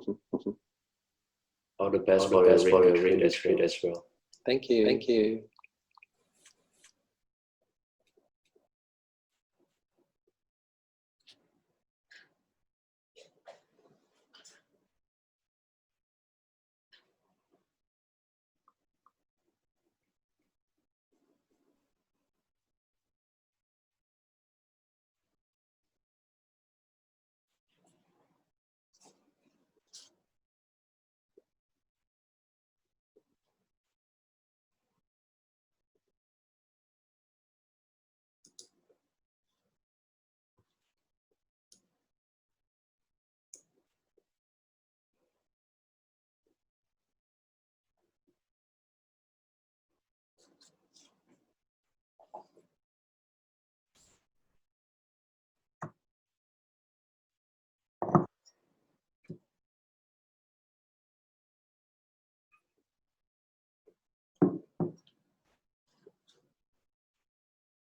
Speaker 2: All the best for your retreat as well.
Speaker 1: Thank you.